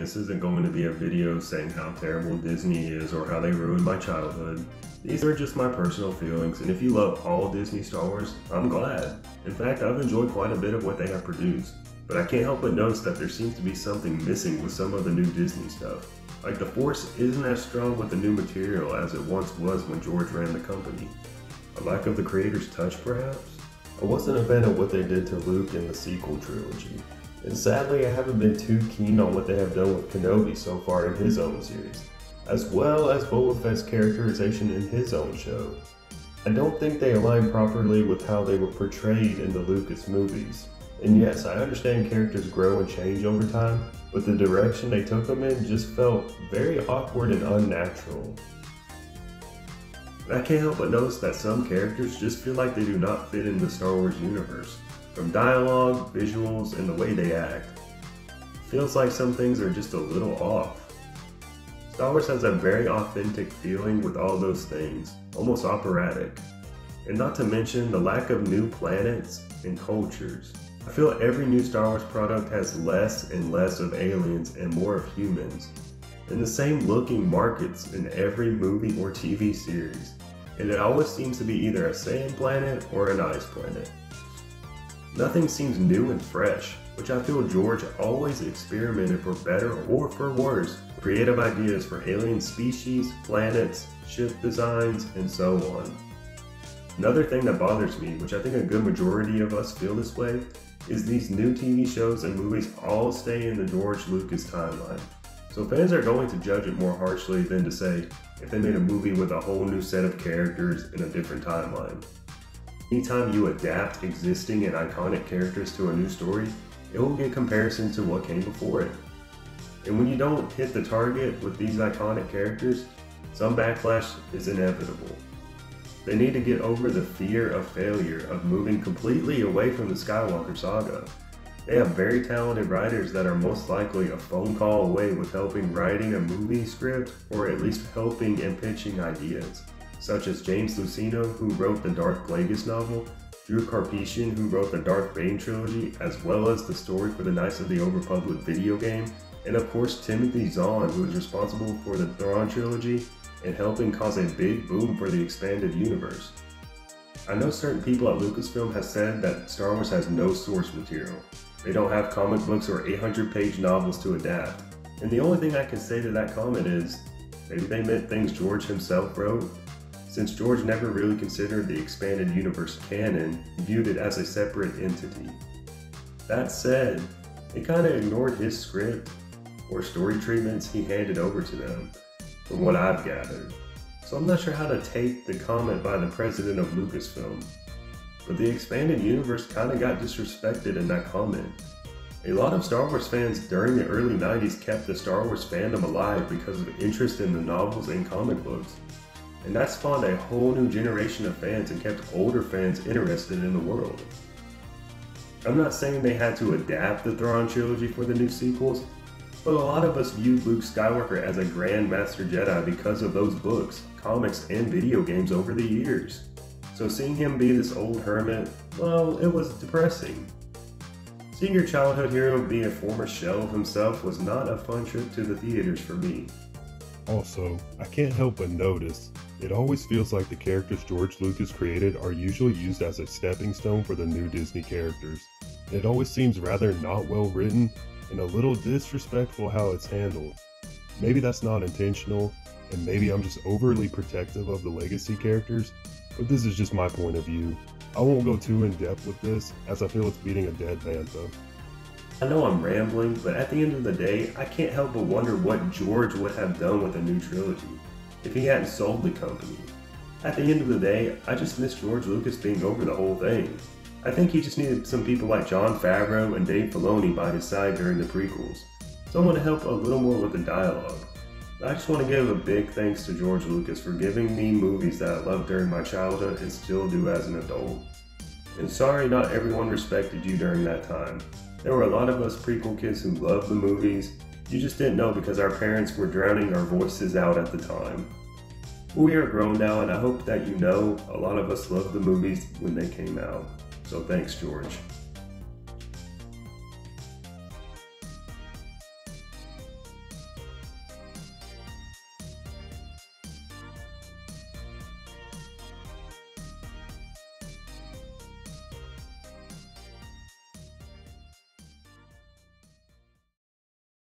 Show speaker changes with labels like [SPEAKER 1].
[SPEAKER 1] this isn't going to be a video saying how terrible Disney is or how they ruined my childhood. These are just my personal feelings, and if you love all Disney Star Wars, I'm glad. In fact, I've enjoyed quite a bit of what they have produced. But I can't help but notice that there seems to be something missing with some of the new Disney stuff. Like the Force isn't as strong with the new material as it once was when George ran the company. A lack of the creator's touch, perhaps? I wasn't a fan of what they did to Luke in the sequel trilogy. And sadly, I haven't been too keen on what they have done with Kenobi so far in his own series, as well as Boba Fett's characterization in his own show. I don't think they align properly with how they were portrayed in the Lucas movies. And yes, I understand characters grow and change over time, but the direction they took them in just felt very awkward and unnatural. And I can't help but notice that some characters just feel like they do not fit in the Star Wars universe. From dialogue, visuals, and the way they act. Feels like some things are just a little off. Star Wars has a very authentic feeling with all those things, almost operatic. And not to mention the lack of new planets and cultures. I feel every new Star Wars product has less and less of aliens and more of humans. And the same looking markets in every movie or TV series. And it always seems to be either a sand planet or an ice planet. Nothing seems new and fresh, which I feel George always experimented for better or for worse, creative ideas for alien species, planets, ship designs, and so on. Another thing that bothers me, which I think a good majority of us feel this way, is these new TV shows and movies all stay in the George Lucas timeline. So fans are going to judge it more harshly than to say if they made a movie with a whole new set of characters in a different timeline. Anytime you adapt existing and iconic characters to a new story, it will get comparisons to what came before it. And when you don't hit the target with these iconic characters, some backlash is inevitable. They need to get over the fear of failure of moving completely away from the Skywalker saga. They have very talented writers that are most likely a phone call away with helping writing a movie script or at least helping and pitching ideas. Such as James Luceno, who wrote the Darth Plagueis novel, Drew Karpyshyn, who wrote the Darth Bane trilogy, as well as the story for the Knights of the Old Republic video game, and of course Timothy Zahn, who is responsible for the Thrawn trilogy and helping cause a big boom for the expanded universe. I know certain people at Lucasfilm have said that Star Wars has no source material. They don't have comic books or 800-page novels to adapt. And the only thing I can say to that comment is, maybe they meant things George himself wrote, since George never really considered the expanded universe canon, he viewed it as a separate entity. That said, they kinda ignored his script or story treatments he handed over to them, from what I've gathered. So I'm not sure how to take the comment by the president of Lucasfilm. But the expanded universe kinda got disrespected in that comment. A lot of Star Wars fans during the early 90s kept the Star Wars fandom alive because of interest in the novels and comic books. And that spawned a whole new generation of fans and kept older fans interested in the world. I'm not saying they had to adapt the Thrawn trilogy for the new sequels, but a lot of us viewed Luke Skywalker as a Grand Master Jedi because of those books, comics, and video games over the years. So seeing him be this old hermit, well, it was depressing. Seeing your childhood hero be a former shell of himself was not a fun trip to the theaters for me.
[SPEAKER 2] Also, I can't help but notice, it always feels like the characters George Lucas created are usually used as a stepping stone for the new Disney characters. It always seems rather not well written and a little disrespectful how it's handled. Maybe that's not intentional, and maybe I'm just overly protective of the legacy characters, but this is just my point of view. I won't go too in depth with this, as I feel it's beating a dead bantha.
[SPEAKER 1] I know I'm rambling, but at the end of the day, I can't help but wonder what George would have done with a new trilogy if he hadn't sold the company. At the end of the day, I just miss George Lucas being over the whole thing. I think he just needed some people like Jon Favreau and Dave Filoni by his side during the prequels. Someone to help a little more with the dialogue. I just want to give a big thanks to George Lucas for giving me movies that I loved during my childhood and still do as an adult. And sorry not everyone respected you during that time. There were a lot of us prequel kids who loved the movies. You just didn't know because our parents were drowning our voices out at the time. We are grown now, and I hope that you know a lot of us loved the movies when they came out. So thanks, George.